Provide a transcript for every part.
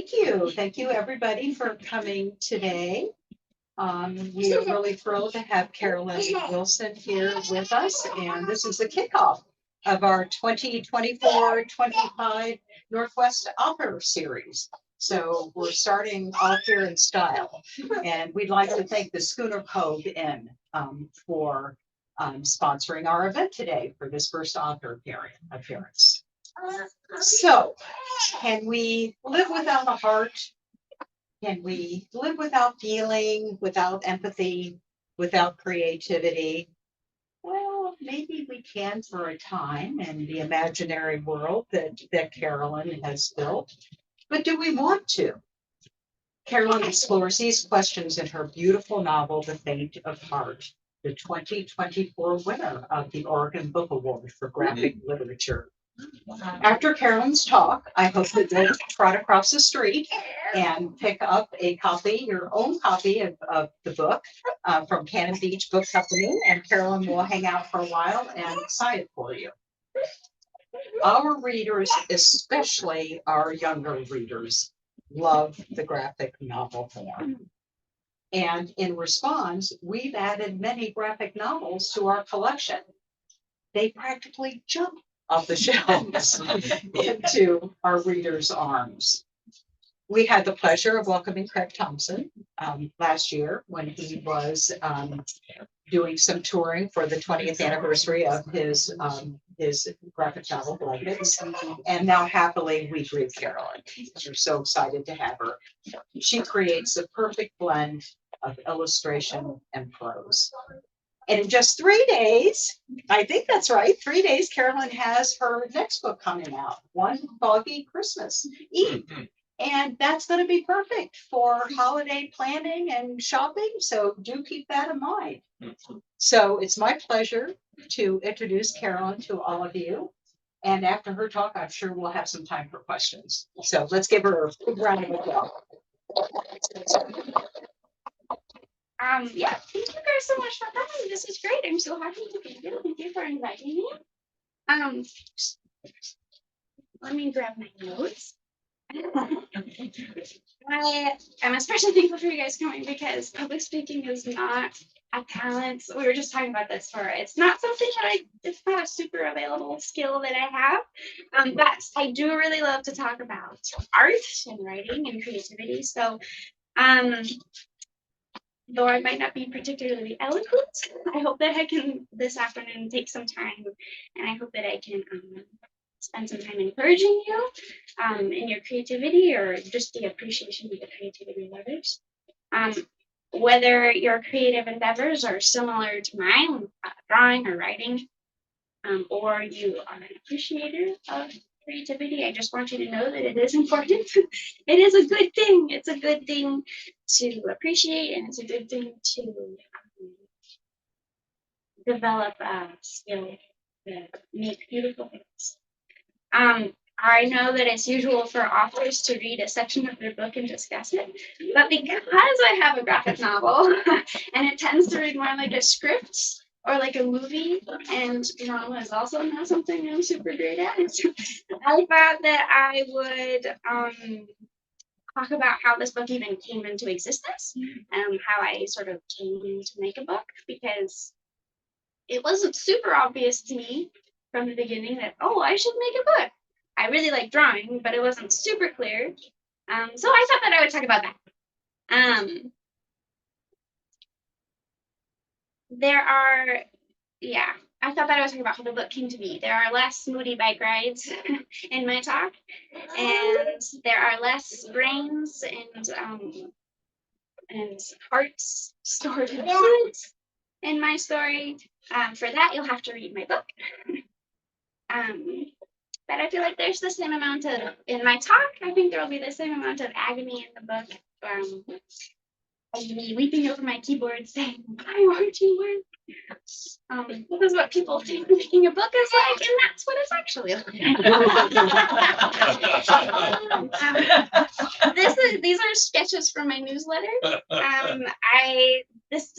Thank you. Thank you, everybody, for coming today. We are really thrilled to have Kerilyyn Wilson here with us, and this is the kickoff of our 2024-25 Northwest Author Series. So we're starting off here in style, and we'd like to thank the Schooner Cove Inn for sponsoring our event today for this first author appearance. So, can we live without a heart? Can we live without feeling, without empathy, without creativity? Well, maybe we can for a time in the imaginary world that Kerilynn has built. But do we want to? Kerilyyn explores these questions in her beautiful novel, The Feint of Heart, the 2024 winner of the Oregon Book Award for Graphic Literature. After Kerilynn's talk, I hope that you'll trot across the street and pick up a copy, your own copy of the book from Cannon Beach Book Company, and Kerilyyn will hang out for a while and sign it for you. Our readers, especially our younger readers, love the graphic novel form. And in response, we've added many graphic novels to our collection. They practically jump off the shelves into our readers' arms. We had the pleasure of welcoming Craig Thompson last year when he was doing some touring for the 20th anniversary of his graphic novel Blankets. And now happily we greet Kerilyyn. We're so excited to have her. She creates the perfect blend of illustration and prose. And in just 3 days, I think that's right, 3 days, Kerilyyn has her next book coming out, One Foggy Christmas Eve. And that's going to be perfect for holiday planning and shopping. So do keep that in mind. So it's my pleasure to introduce Kerilyyn to all of you. And after her talk, I'm sure we'll have some time for questions. So let's give her a big round of applause. Yeah, thank you guys so much for coming. This is great. I'm so happy to be here. Thank you for inviting me. Let me grab my notes. I'm especially thankful for you guys coming because public speaking is not a talent. We were just talking about this it's not something that it's not a super available skill that I have. But I do really love to talk about art and writing and creativity. So, though I might not be particularly eloquent, I hope that I can this afternoon take some time, and I hope that I can spend some time encouraging you in your creativity or just the appreciation of the creativity of others. Whether your creative endeavors are similar to mine, drawing or writing, or you are an appreciator of creativity, I just want you to know that it is important. It is a good thing. It's a good thing to appreciate, and it's a good thing to develop a skill to make beautiful things. I know that it's usual for authors to read a section of their book and discuss it, but because I have a graphic novel and it tends to read more like a script or like a movie, and drama is also not something I'm super great at, I thought that I would talk about how this book even came into existence and how I sort of came to make a book, because it wasn't super obvious to me from the beginning that, oh, I should make a book. I really like drawing, but it wasn't super clear. So I thought that I would talk about that. I thought that I was talking about how the book came to me. There are less moody bike rides in my talk, and there are less brains and hearts stored in fluids in my story. For that, you'll have to read my book. But I feel like there's the same amount of, in my talk, I think there will be the same amount of agony in the book. I'll be weeping over my keyboard saying, why aren't you working? This is what people think making a book is like, and that's what it's actually like. These are sketches from my newsletter. This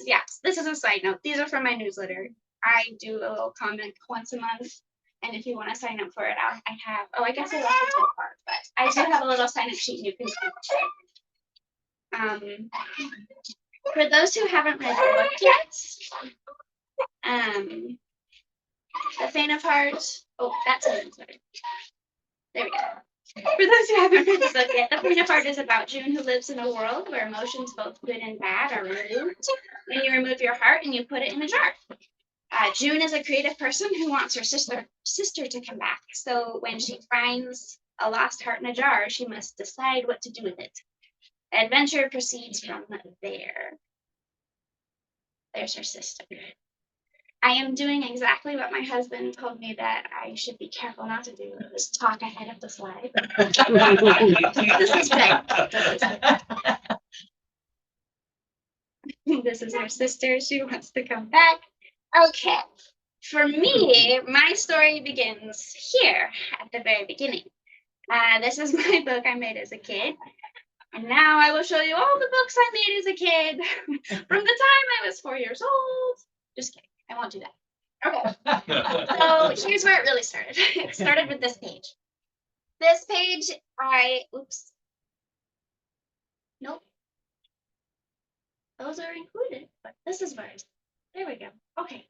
is a side note. These are from my newsletter. I do a little comment once a month And if you want to sign up for it, I have, oh, I guess I left the top part, but I do have a little sign up sheet you can sign. For those who haven't read the book yet, The Feint of Heart, oh, that's it, sorry. There we go. For those who haven't read the book yet, The Feint of Heart is about June, who lives in a world where emotions, both good and bad, are removed. Then you remove your heart and you put it in a jar. June is a creative person who wants her sister to come back. So when she finds a lost heart in a jar, she must decide what to do with it. The adventure proceeds from there. There's her sister. I am doing exactly what my husband told me that I should be careful not to do, is talk ahead of the slide. This is bad. This is her sister. She wants to come back. Okay. For me, my story begins here at the very beginning. This is my book I made as a kid. And now I will show you all the books I made as a kid from the time I was 4 years old. Just kidding. I won't do that. Okay. So here's where it really started. It started with this page. This page, oops. Nope. Those are included, but this is where there we go. Okay.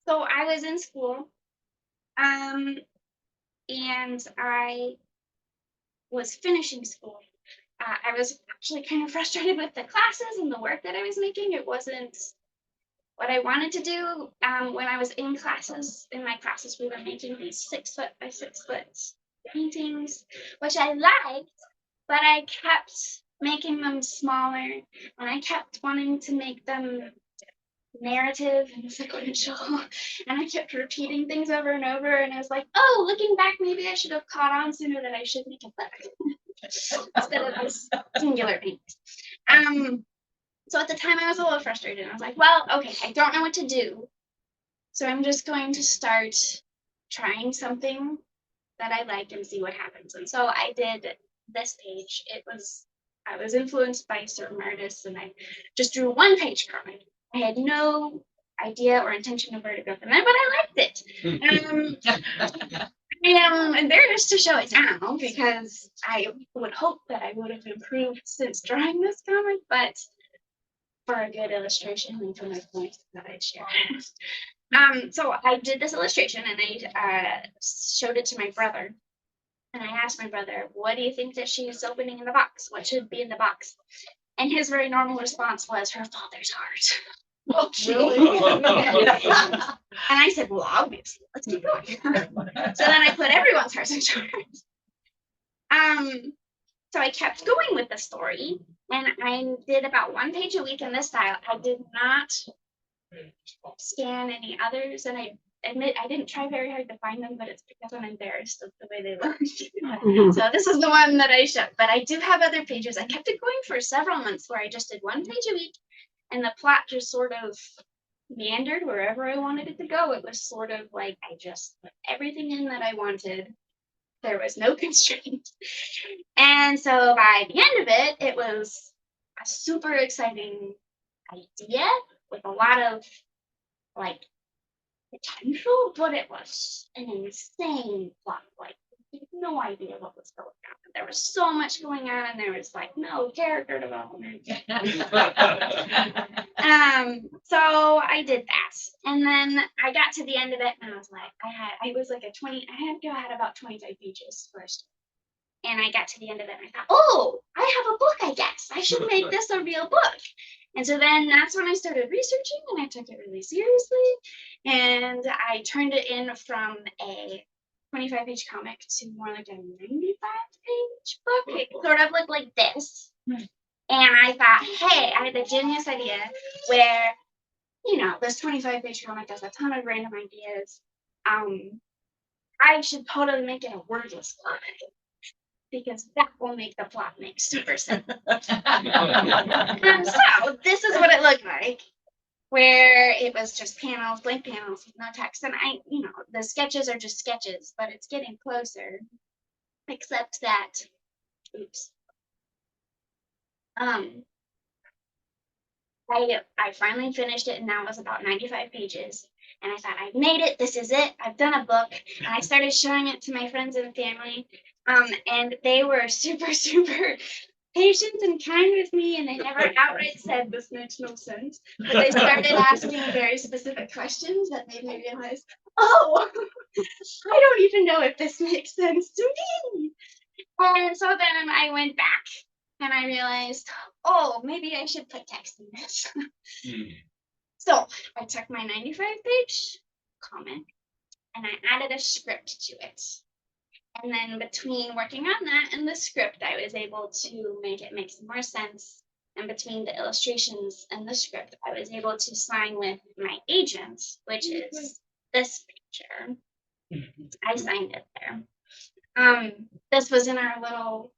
So I was in school, and I was finishing school. I was actually kind of frustrated with the classes and the work that I was making. It wasn't what I wanted to do. When I was in my classes, we were making these 6 foot by 6 foot paintings, which I liked, but I kept making them smaller, and I kept wanting to make them narrative and sequential, and I kept repeating things over and over, and I was like, oh, looking back, maybe I should have caught on sooner that I should make a book instead of this singular paint. So at the time I was a little frustrated. I was like, well, okay, I don't know what to do, so I'm just going to start trying something that I like and see what happens. And so I did this page. I was influenced by certain artists, and I just drew 1-page comic. I had no idea or intention of where to go from there, but I liked it. I am embarrassed to show it now because I would hope that I would have improved since drawing this comic, but for a good illustration and for my points that I'd share. So I did this illustration, and I showed it to my brother. And I asked my brother, what do you think that she is opening in the box? What should be in the box? And his very normal response was her father's heart. Oh, really? And I said, well, obviously, let's keep going. So then I put everyone's hearts in jars. So I kept going with the story, and I did about 1 page a week in this style. I did not scan any others, and I admit I didn't try very hard to find them, but it's because I'm embarrassed of the way they look. So this is the one that I showed, but I do have other pages. I kept it going for several months where I just did 1 page a week, and the plot just sort of meandered wherever I wanted it to go. It was sort of like I just put everything in that I wanted. There was no constraint. And so by the end of it, it was a super exciting idea with a lot of like potential, but it was an insane plot. Like, I had no idea what was going on. There was so much going on, and there was like no character development. So I did that, and then I got to the end of it, and I was like, I had about 25 pages first. And I got to the end of it, and I thought, oh, I have a book, I guess. I should make this a real book. And so then that's when I started researching, and I took it really seriously. And I turned it in from a 25-page comic to more like a 95-page book. It sort of looked like this. And I thought, hey, I had the genius idea where, this 25-page comic has a ton of random ideas. I should totally make it a wordless book, because that will make the plot make super sense. So this is what it looked like, where it was just panels, blank panels with no text. And the sketches are just sketches, but it's getting closer, except that, oops. I finally finished it, and that was about 95 pages. And I thought, I've made it. This is it. I've done a book. And I started showing it to my friends and family. And they were super, super patient and kind with me, and they never outright said this makes no sense. But they started asking very specific questions that made me realize, oh, I don't even know if this makes sense to me. And so then I went back and I realized, oh, maybe I should put text in this. So I took my 95-page comic and I added a script to it. And then between working on that and the script, I was able to make it make some more sense. And between the illustrations and the script, I was able to sign with my agent, which is this picture. I signed it there. This was in our little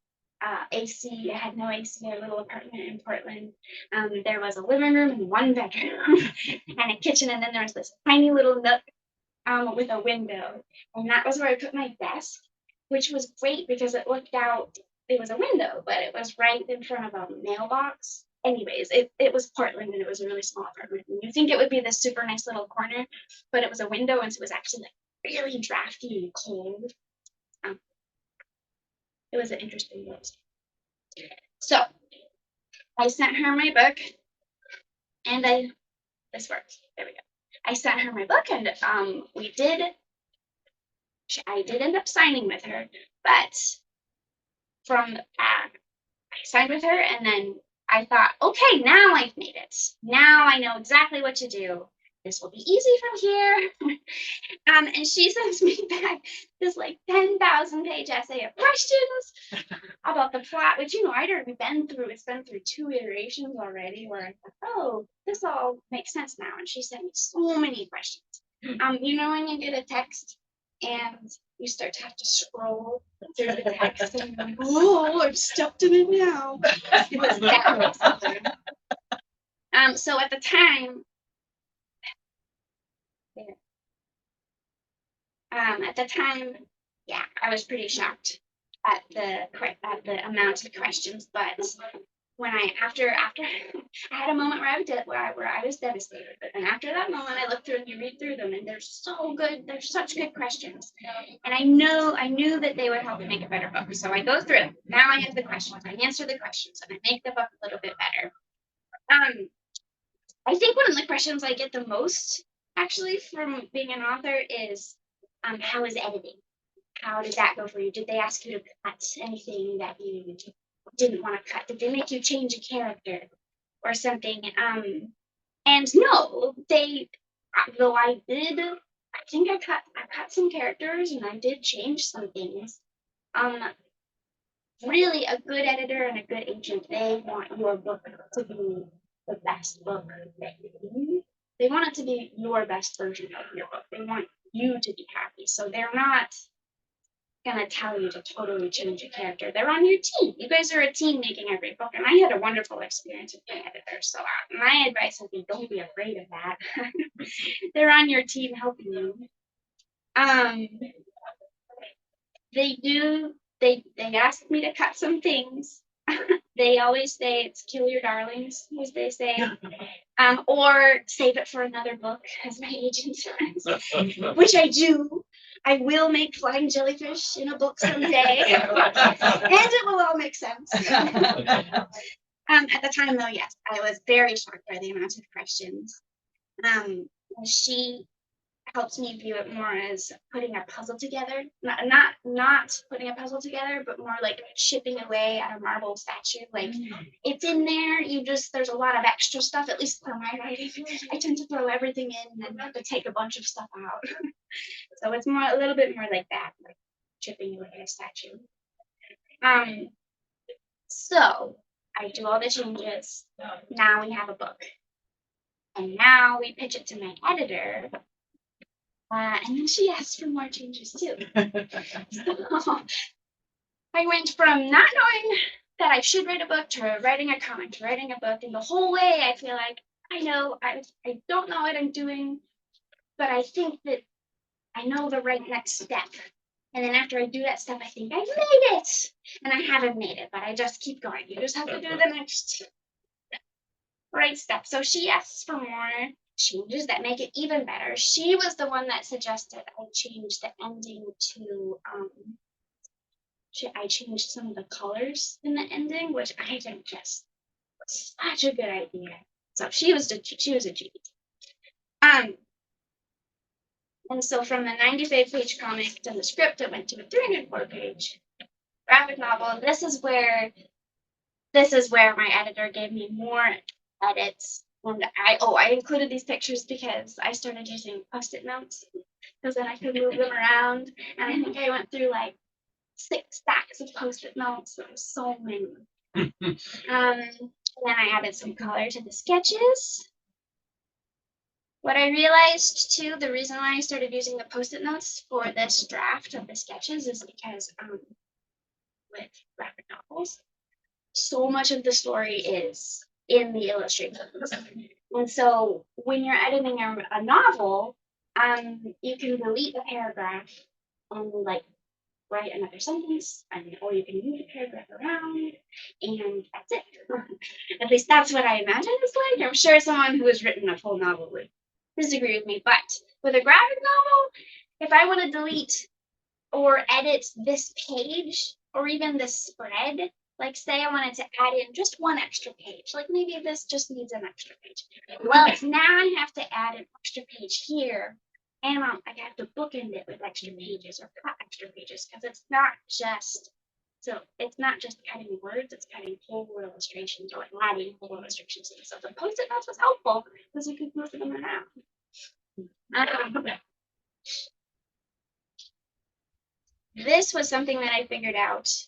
AC. I had no AC, our little apartment in Portland. There was a living room and one bedroom and a kitchen, and then there was this tiny little nook with a window, and that was where I put my desk, which was great because it looked out. It was a window, but it was right in front of a mailbox. Anyways, it was Portland, and it was a really small apartment. And you think it would be this super nice little corner, but it was a window, and so it was actually like really drafty and cold. It was an interesting note. So I sent her my book, and this works. There we go. I sent her my book, and I did end up signing with her, but I signed with her, and then I thought, okay, now I've made it. Now I know exactly what to do. This will be easy from here. And she sends me back this like 10,000-page essay of questions about the plot, which I'd already been through. It's been through 2 iterations already where I thought, oh, this all makes sense now. And she sent me so many questions. When you get a text and you start to have to scroll through the text and you're like, oh, I've stepped in it now. It was that something. So at the time, yeah, I was pretty shocked at the amount of questions. But when after I had a moment where I was devastated. But then after that moment, I looked through and you read through them, and they're so good. They're such good questions, and I knew that they would help me make a better book. So I go through them. Now I have the questions. I answer the questions, and I make the book a little bit better. I think one of the questions I get the most, actually, from being an author is, how is editing? How did that go for you? Did they ask you to cut anything that you didn't want to cut? Did they make you change a character or something? And no, though I did, I think I cut some characters and I did change some things. Really, a good editor and a good agent, they want your book to be the best book. They want it to be your best version of your book. They want you to be happy. So they're not gonna tell you to totally change a character. They're on your team. You guys are a team making every book, and I had a wonderful experience with being editor. So my advice would be, don't be afraid of that. They're on your team helping you. They asked me to cut some things. They always say it's kill your darlings, as they say, or save it for another book, as my agent says, which I do. I will make flying jellyfish in a book someday, and it will all make sense. At the time, though, yes, I was very shocked by the amount of questions. She helps me view it more as putting a puzzle together, not putting a puzzle together, but more like chipping away at a marble statue. Like it's in there, there's a lot of extra stuff, at least for my writing. I tend to throw everything in and have to take a bunch of stuff out. So it's a little bit more like that, like chipping away at a statue. So I do all the changes. Now we have a book. And now we pitch it to my editor. And then she asked for more changes too. So I went from not knowing that I should write a book to writing a comic to writing a book. And the whole way I feel like I don't know what I'm doing, but I think that I know the right next step. And then after I do that step, I think I've made it. And I haven't made it, but I just keep going. You just have to do the next right step. So she asks for more changes that make it even better. She was the one that suggested I change the ending to I changed some of the colors in the ending, which I think just was such a good idea. So she was a genius. And so from the 95-page comic to the script, it went to a 304-page graphic novel. This is where my editor gave me more edits. And I included these pictures because I started using Post-it notes because then I could move them around. And I think I went through like 6 stacks of Post-it notes. There were so many. And then I added some color to the sketches. What I realized too, the reason why I started using the Post-it notes for this draft of the sketches is because with graphic novels, so much of the story is in the illustrations. And so when you're editing a novel, you can delete a paragraph and like write another sentence, or you can move the paragraph around, and that's it. At least that's what I imagine it's like. I'm sure someone who has written a full novel would disagree with me, but with a graphic novel, if I want to delete or edit this page or even this spread, like say I wanted to add in just one extra page, like maybe this just needs an extra page. Well, now I have to add an extra page here, and I have to bookend it with extra pages or cut extra pages because it's not just cutting words, it's cutting whole illustrations or adding whole illustrations. So the Post-it notes was helpful because you could move them around. This was something that I figured out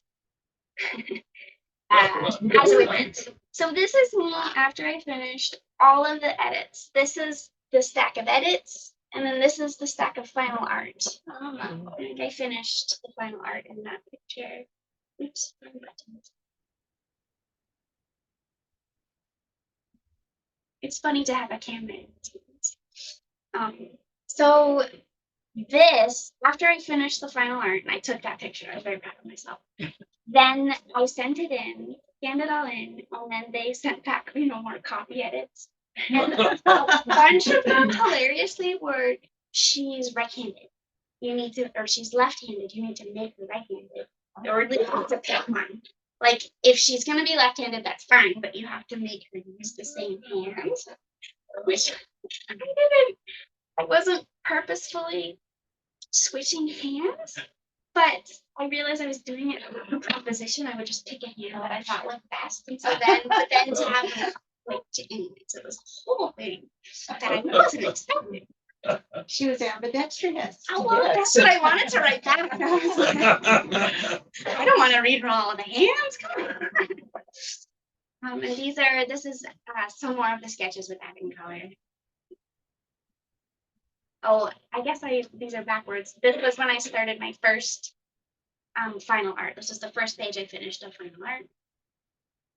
as we went. So this is me after I finished all of the edits. This is the stack of edits, and then this is the stack of final art. I think I finished the final art in that picture. Oops, wrong button. It's funny to have a camera. So this, after I finished the final art, and I took that picture, I was very proud of myself. Then I sent it in, scanned it all in, and then they sent back, more copy edits. And a bunch of them, hilariously, were she's right-handed. Or she's left-handed. You need to make her right-handed, or at least have to pick one. Like if she's gonna be left-handed, that's fine, but you have to make her use the same hand, which I wasn't purposefully switching hands, but I realized I was doing it for proposition. I would just pick a hand that I thought looked best, and so then to have them switch anyways, it was a whole thing that I wasn't expecting. She was ambidextrous. Oh, well, that's what I wanted to write back. I was like, I don't want to read all of the hands. Come on. And this is some more of the sketches with adding color. Oh, I guess these are backwards. This was when I started my first final art. This is the first page I finished of final art.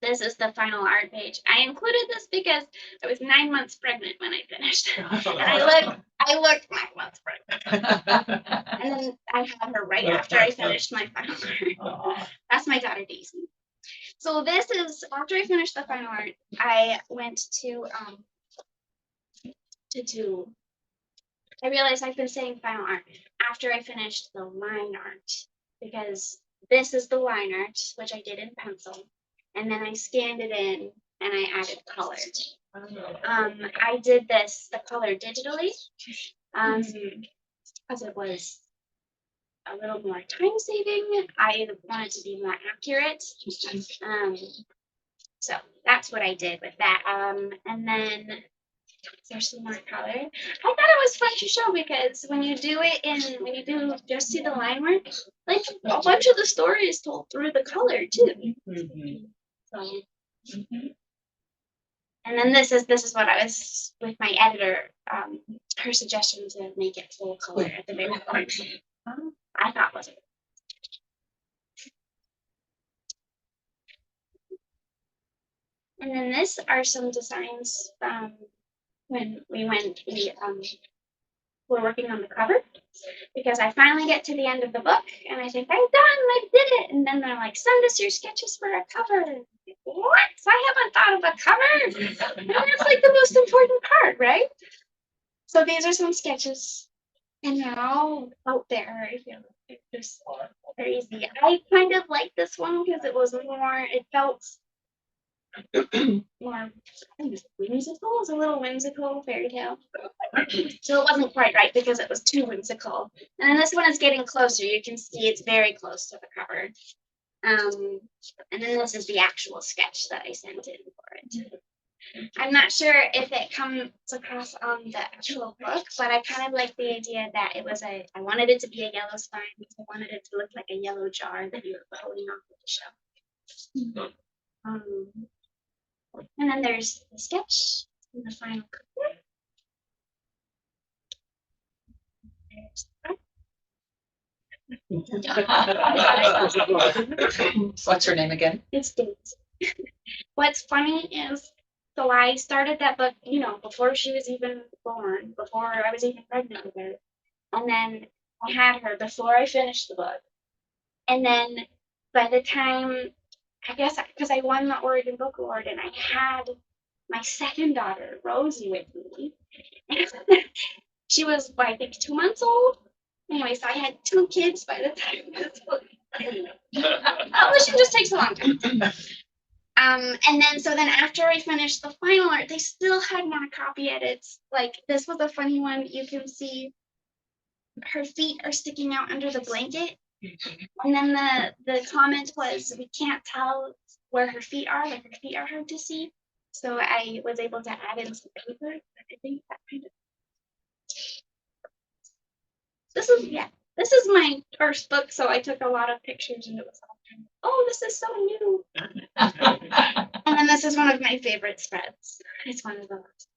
This is the final art page. I included this because I was 9 months pregnant when I finished. And I looked 9 months pregnant. And then I had her right after I finished my final art. That's my daughter Daisy. So this is after I finished the final art, I went to I realized I've been saying final art after I finished the line art, because this is the line art, which I did in pencil, and then I scanned it in and I added color. I did the color digitally because it was a little more time saving. I wanted to be more accurate. So that's what I did with that. And then there's some more color. I thought it was fun to show because when you do just see the line work, like a bunch of the story is told through the color too. So, and then this is what I was with my editor. Her suggestion to make it full color at the very point. I thought was it. And then this are some designs from when we were working on the cover, because I finally get to the end of the book and I think I'm done, I did it. And then they're like, send us your sketches for a cover. What? I haven't thought of a cover. And that's like the most important part, right? So these are some sketches. And they're all out there. I feel like it's just crazy. I kind of like this one because it was more, it felt more, I think it's whimsical. It was a little whimsical fairy tale. So it wasn't quite right because it was too whimsical. And then this one is getting closer. You can see it's very close to the cover. And then this is the actual sketch that I sent in for it. I'm not sure if it comes across on the actual book, but I kind of like the idea that it was I wanted it to be a yellow spine. I wanted it to look like a yellow jar that you were pulling off of the shelf. And then there's the sketch and the final cover. What's her name again? It's dates. What's funny is, so I started that book, before she was even born, before I was even pregnant with her. And then I had her before I finished the book. And then by the time, I guess, because I won the Oregon Book Award and I had my second daughter, Rosie, with me. She was, I think, 2 months old. Anyway, so I had 2 kids by the time this book. Publishing just takes a long time. And then so then after I finished the final art, they still had more copy edits. Like this was a funny one. You can see her feet are sticking out under the blanket. And then the comment was, we can't tell where her feet are, like her feet are hard to see. So I was able to add in some paper. I think that kind of. This is my first book, so I took a lot of pictures and it was all kind of, oh, this is so new. And then this is one of my favorite spreads. It's one of the last.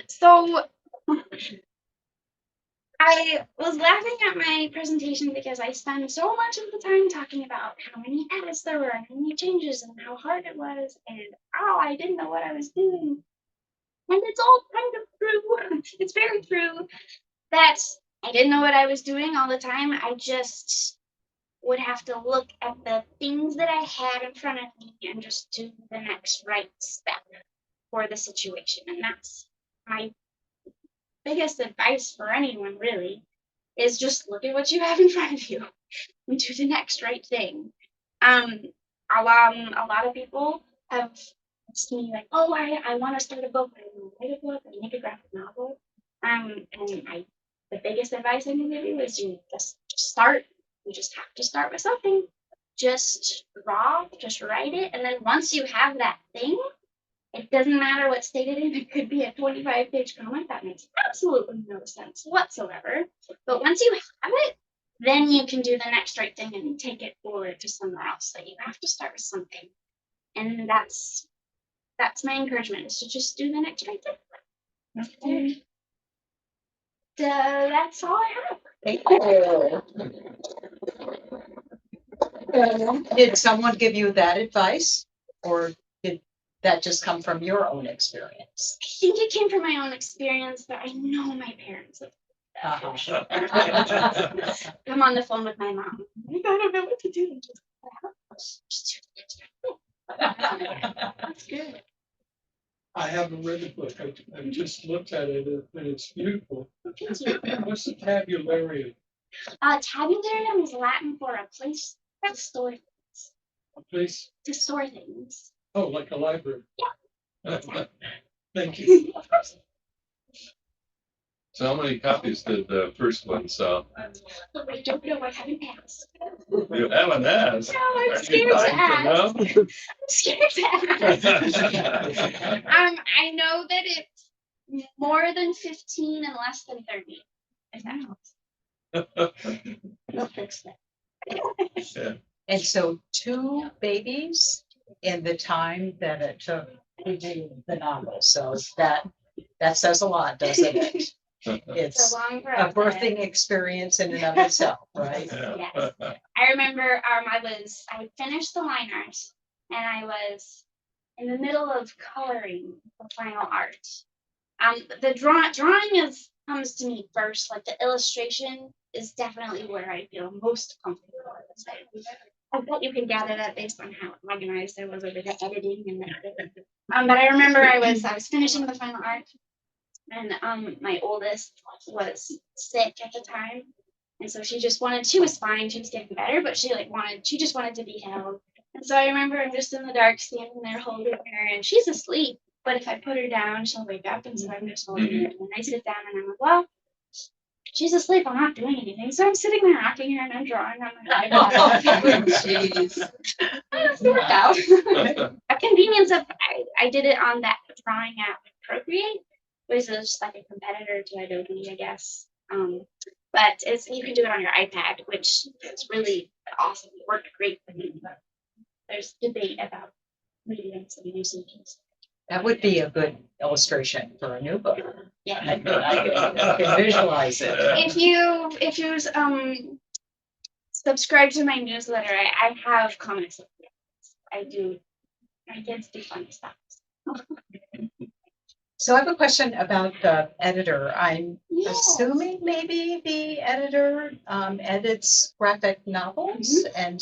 So I was laughing at my presentation because I spent so much of the time talking about how many edits there were and how many changes and how hard it was and I didn't know what I was doing. And it's all kind of true. It's very true that I didn't know what I was doing all the time. I just would have to look at the things that I had in front of me and just do the next right step for the situation. And that's my biggest advice for anyone, really, is just look at what you have in front of you and do the next right thing. A lot of people have asked me like, oh, I want to start a book, I want to write a book, I make a graphic novel. And the biggest advice I can give you is you just start. You just have to start with something. Just draw, just write it, and then once you have that thing, it doesn't matter what's stated in it. It could be a 25-page comment that makes absolutely no sense whatsoever. But once you have it, then you can do the next right thing and take it forward to somewhere else. So you have to start with something, and that's my encouragement, is to just do the next right thing. And that's all I have. Thank you. Did someone give you that advice, or did that just come from your own experience? I think it came from my own experience, but I know my parents. I'm on the phone with my mom. I don't know what to do. Just do it. That's good. I haven't read the book. I just looked at it and it's beautiful. What's the tabularium? Tabularium is Latin for a place to store things. A place? To store things. Oh, like a library. Yeah. Thank you. Of course. So how many copies did the first one sell? I don't know. I haven't asked. You haven't asked. No, I'm Are scared you to dying ask. know? I'm scared to ask. I know that it's more than 15 and less than 30. If that helps. We'll fix that. Yeah. And so 2 babies in the time that it took to do the novel. So that says a lot, doesn't it? It's a long a process. birthing experience in and of itself, right? Yes. I remember I finished the line art and I was in the middle of coloring the final art. The drawing comes to me first. Like the illustration is definitely where I feel most comfortable. I bet you can gather that based on how organized I was over the editing and the but I remember I was finishing the final art, and my oldest was sick at the time, and so she was fine, she was getting better, but she just wanted to be held. And so I remember I'm just in the dark standing there holding her, and she's asleep, but if I put her down she'll wake up, and so I'm just holding her, and then I sit down and I'm like, well, she's asleep, I'm not doing anything, so I'm sitting there rocking her and I'm drawing on my iPad. Jeez. It worked out. A convenience of I did it on that drawing app Procreate, which is just like a competitor to Adobe, I guess. But you can do it on your iPad, which is really awesome. It worked great for me. But there's debate about mediums and usages. That would be a good illustration for a new book. Yeah. I can visualize it. If you subscribe to my newsletter, I have comics. I do. My kids do funny stuff. So I have a question about the editor. I'm Yes. assuming maybe the editor edits graphic novels. And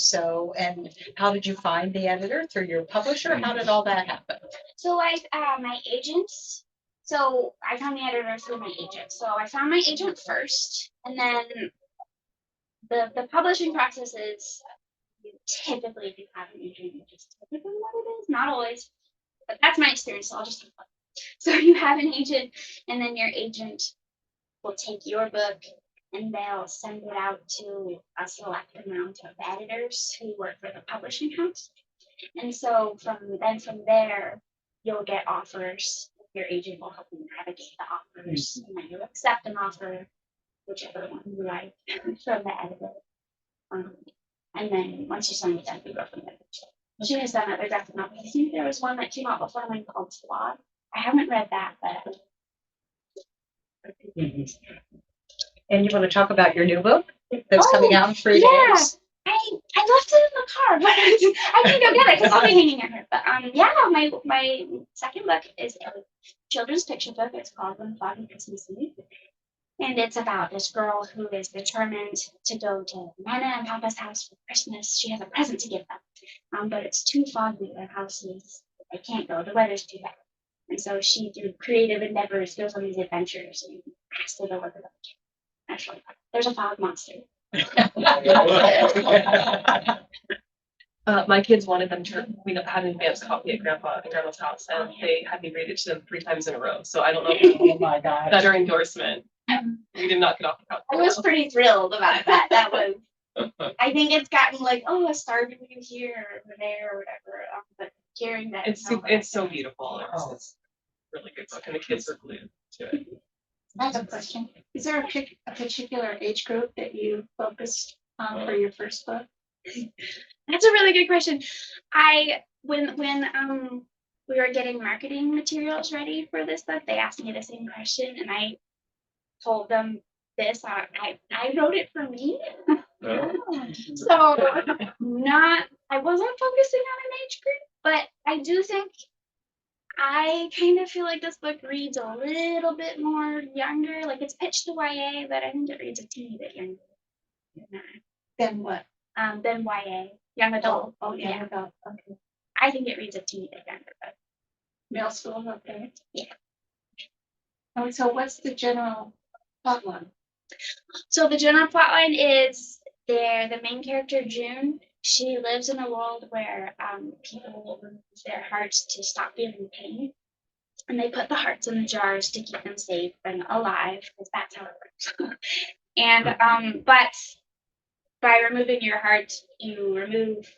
how did you find the editor? Through your publisher? How did all that happen? So my agents. So I found the editor through my agent. So I found my agent first, and then the publishing process is typically if you have an agent, which is typically what it is, not always, but that's my experience. So I'll just. So you have an agent, and then your agent will take your book and they'll send it out to a select amount of editors who work for the publishing house. And so from there, you'll get offers. Your agent will help you navigate the offers, and then you'll accept an offer, whichever one you like, from the editor. And then once you sign it, then you go from there. She has done other graphic novels. I think there was one that came out before mine called Flawed. I haven't read that, but. And you want to talk about your new book that's coming out in 3 days? I left it in the car, but I can go get it because I'll be hanging it here. But my second book is a children's picture book. It's called When Foggy Christmas Eve. And it's about this girl who is determined to go to Nana and Papa's house for Christmas. She has a present to give them. But it's too foggy. Their house is, they can't go. The weather's too bad. And so she, through creative endeavors, goes on these adventures and has to go with the village. Actually, there's a fog monster. My kids wanted them to, we had an advanced copy at Grandpa and Grandma's house, and they had me read it to them 3 times in a row. So I don't know if Oh my God. that's our endorsement. We did not get off the couch. I was pretty thrilled about that. That was, I think it's gotten like, a star review here or there or whatever. But hearing that, It's so beautiful. It's a really good book, and the kids are glued to it. I have a question. Is there a particular age group that you focused on for your first book? That's a really good question. When we were getting marketing materials ready for this book, they asked me the same question, and I told them this. I wrote it for me. So I wasn't focusing on an age group, but I do think I kind of feel like this book reads a little bit more younger. Like it's pitched to YA, but I think it reads a teeny bit younger. Then what? Than YA, young adult. Oh, yeah. Adult. Okay. I think it reads a teeny bit younger, but Middle school, okay. Yeah. Oh, so what's the general plot line? so the general plotline is the main character, June. She lives in a world where people remove their hearts to stop feeling pain. And they put the hearts in the jars to keep them safe and alive, because that's how it works. And but by removing your heart, you remove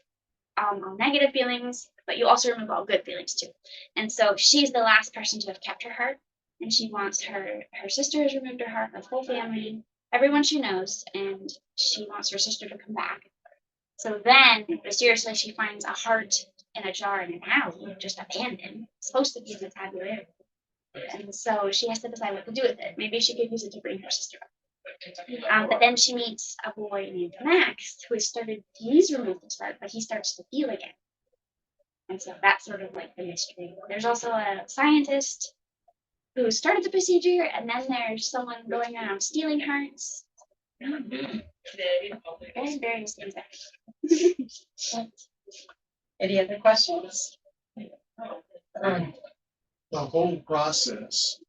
all negative feelings, but you also remove all good feelings too. And so she's the last person to have kept her heart, and she wants her sister has removed her heart, her whole family, everyone she knows, and she wants her sister to come back. So then, mysteriously, she finds a heart in a jar in an alley, just abandoned. It's supposed to be in the tabulary. And so she has to decide what to do with it. Maybe she could use it to bring her sister up. But then she meets a boy named Max, he's removed his heart, but he starts to feel again. And so that's sort of like the mystery. There's also a scientist who started the procedure, and then there's someone going around stealing hearts. There's various things there. Any other questions? The whole process,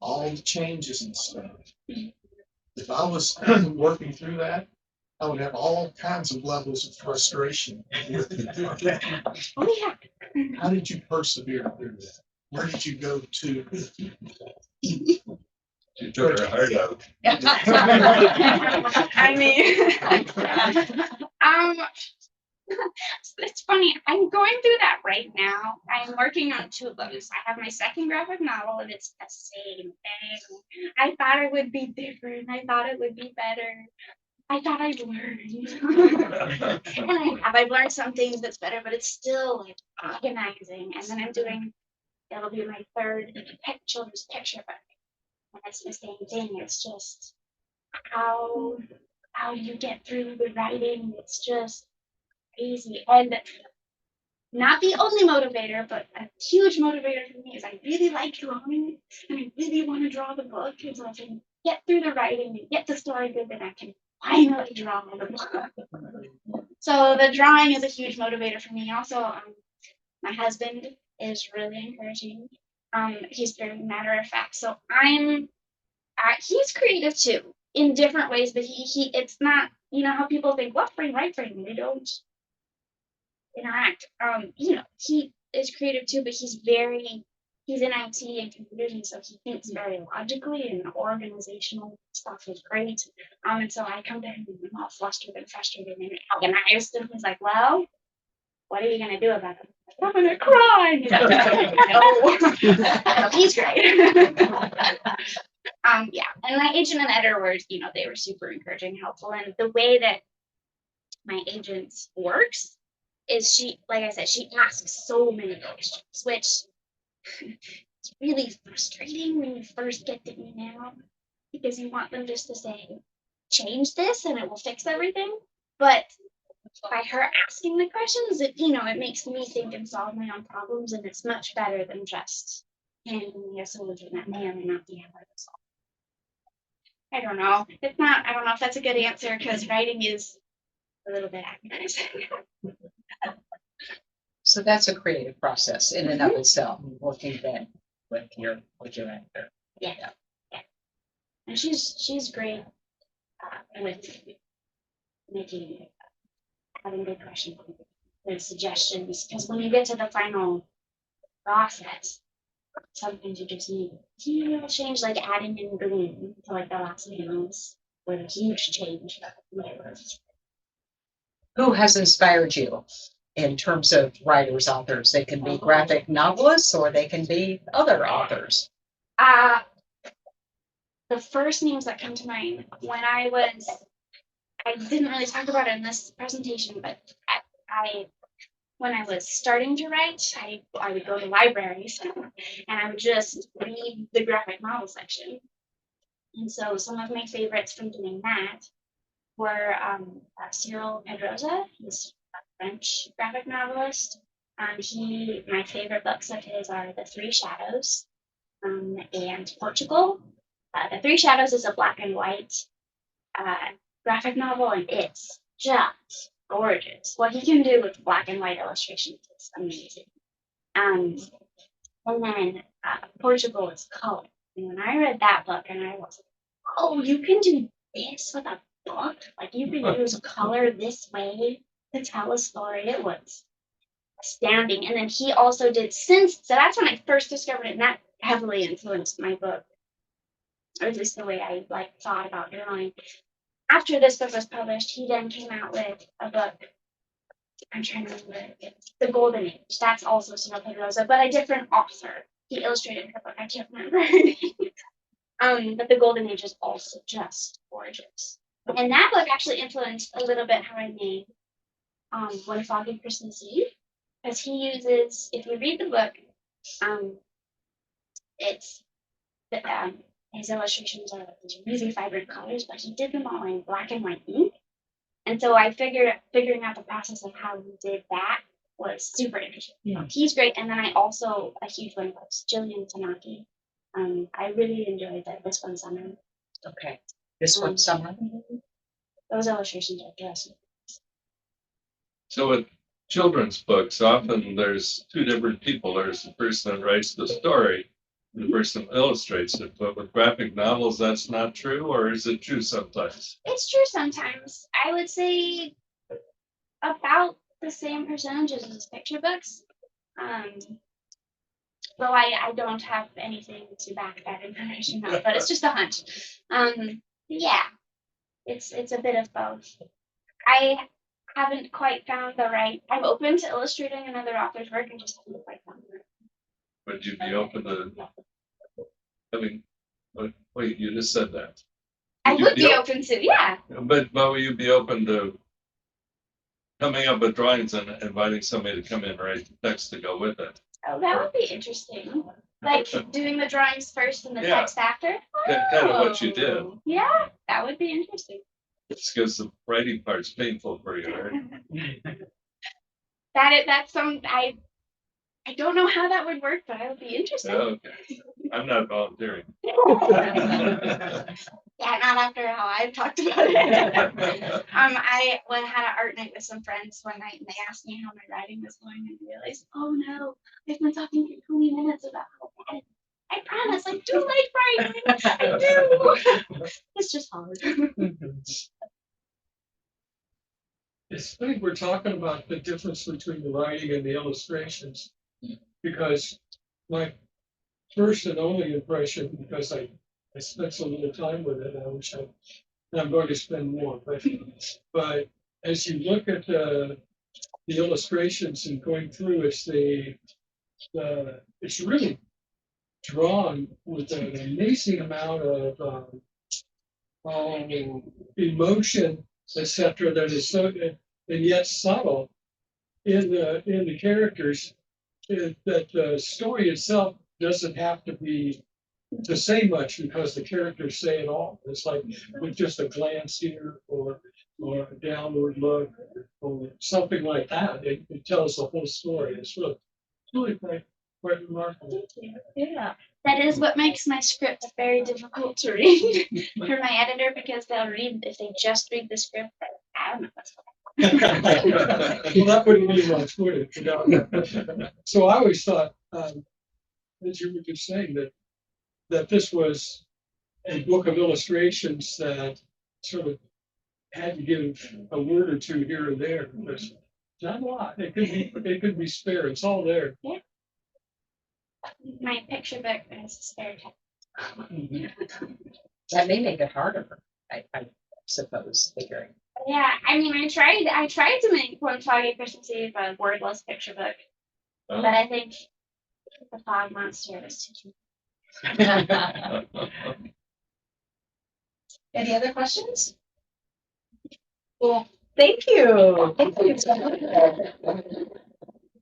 all the changes and stuff. If I was working through that, I would have all kinds of levels of frustration. Oh, yeah. How did you persevere through that? Where did you go to? You took her heart out. I mean, it's funny. I'm going through that right now. I'm working on two books. I have my second graphic novel, and it's the same thing. I thought it would be different. I thought it would be better. I thought I'd learned. And I've learned some things that's better, but it's still like organizing. And then it'll be my third children's picture book. And it's the same thing. It's just how you get through the writing. It's just crazy. And not the only motivator, but a huge motivator for me is I really like drawing and I really want to draw the book. And so I can get through the writing and get the story good, then I can finally draw the book. So the drawing is a huge motivator for me. Also, my husband is really encouraging. He's very matter of fact. So he's creative too in different ways, but it's not, how people think left brain, right brain, they don't interact. He is creative too, but he's in IT and computers, and so he thinks very logically, and organizational stuff is great. And so I come to him and I'm all flustered and frustrated and organized, and he's like, well, what are you gonna do about it? I'm gonna cry. No. He's great. Yeah, and my agent and editor were, they were super encouraging, helpful, and the way that my agent works is she, like I said, she asks so many questions, which it's really frustrating when you first get the email because you want them just to say, change this and it will fix everything. But by her asking the questions, it makes me think and solve my own problems, and it's much better than just handing me a solution that may or may not be able to solve. I don't know. I don't know if that's a good answer because writing is a little bit agonizing. So that's a creative process in and of itself, working then with your editor. Yeah. And she's great with having good questions and suggestions, because when you get to the final process, sometimes you just need a change, like adding in green to like the last panels with a huge change. Who has inspired you in terms of writers, authors? They can be graphic novelists or they can be other authors. The first names that come to mind when I didn't really talk about it in this presentation, but when I was starting to write, I would go to libraries and I would just read the graphic novel section. And so some of my favorites from doing that were Cyril Pedrosa. He's a French graphic novelist. My favorite books of his are The Three Shadows and Portugal. The Three Shadows is a black and white graphic novel, and it's just gorgeous. What he can do with black and white illustrations is amazing. And then Portugal is color. And when I read that book, and I was like, oh, you can do this with a book? Like you can use color this way to tell a story. It was astounding. And then he also did so that's when I first discovered it, and that heavily influenced my book, or at least the way I thought about drawing. After this book was published, he then came out with a book. I'm trying to remember. It's The Golden Age. That's also Cyril Pedrosa, but a different author. He illustrated her book. I can't remember her name. But The Golden Age is also just gorgeous. And that book actually influenced a little bit how I made One Foggy Christmas Eve, because he uses, if you read the book, it's his illustrations are these really vibrant colors, but he did them all in black and white ink. And so I figuring out the process of how he did that was super interesting. Yeah. He's great. And then I also, a huge one was Jillian Tanaki. I really enjoyed This One Summer. Okay. This One Summer. Those illustrations are just So with children's books, often there's two different people. There's the person that writes the story, and the person that illustrates it. But with graphic novels, that's not true, or is it true sometimes? It's true sometimes. I would say about the same percentages as picture books. Though I don't have anything to back that information up, but it's just a hunch. Yeah, it's a bit of both. I haven't quite found the right. I'm open to illustrating another author's work and just haven't quite found it. Would you be open to? I mean, wait, you just said that. I Would you would be be op- open to, yeah. But will you be open to coming up with drawings and inviting somebody to come in and write the text to go with it? Oh, that would be interesting. Like doing the drawings first and the Yeah. text after. Kind of what you did. Oh, yeah, that would be interesting. It's because the writing part's painful for you, right? That's some I don't know how that would work, but I would be interested. Okay, I'm not volunteering. Yeah, not after how I've talked about it. I had an art night with some friends one night, and they asked me how my writing was going, and I realized, oh no, I've been talking for 20 minutes about how bad it is. I promise, I do like writing. I do. It's just hard. It's funny, we're talking about the difference between the writing and the illustrations. Because my first and only impression, because I spent so little time with it, and I'm going to spend more, but as you look at the illustrations and going through, it's really drawn with an amazing amount of emotion, etc., that is so and yet subtle in the characters, that the story itself doesn't have to say much, because the characters say it all. It's like with just a glance here or a downward look or something like that, it tells the whole story. It's really quite remarkable. Yeah. That is what makes my script very difficult to read for my editor, because they'll read, if they just read the script, I don't know what's Well, that wouldn't be much, would it? You know? So I always thought, as you were just saying, that this was a book of illustrations that sort of had to give a word or two here and there. There's not a lot. It could be spare. It's all there. my picture book is spare time. That may make it harder, I suppose, figuring. Yeah, I mean, I tried to make one Foggy Christmas Eve a wordless picture book, but I think the fog monster was too. Any other questions? Well, thank you. Thank you so much.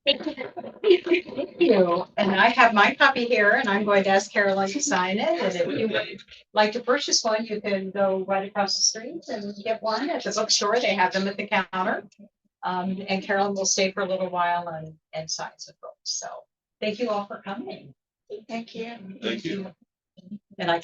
Thank you. Thank you. And I have my copy here, and I'm going to ask Kerilyyn to sign it. And if you would like to purchase one, you can go right across the street and get one at the bookstore. They have them at the counter. And Kerilyyn will stay for a little while and sign some books. So thank you all for coming. Thank you. Thank you. And I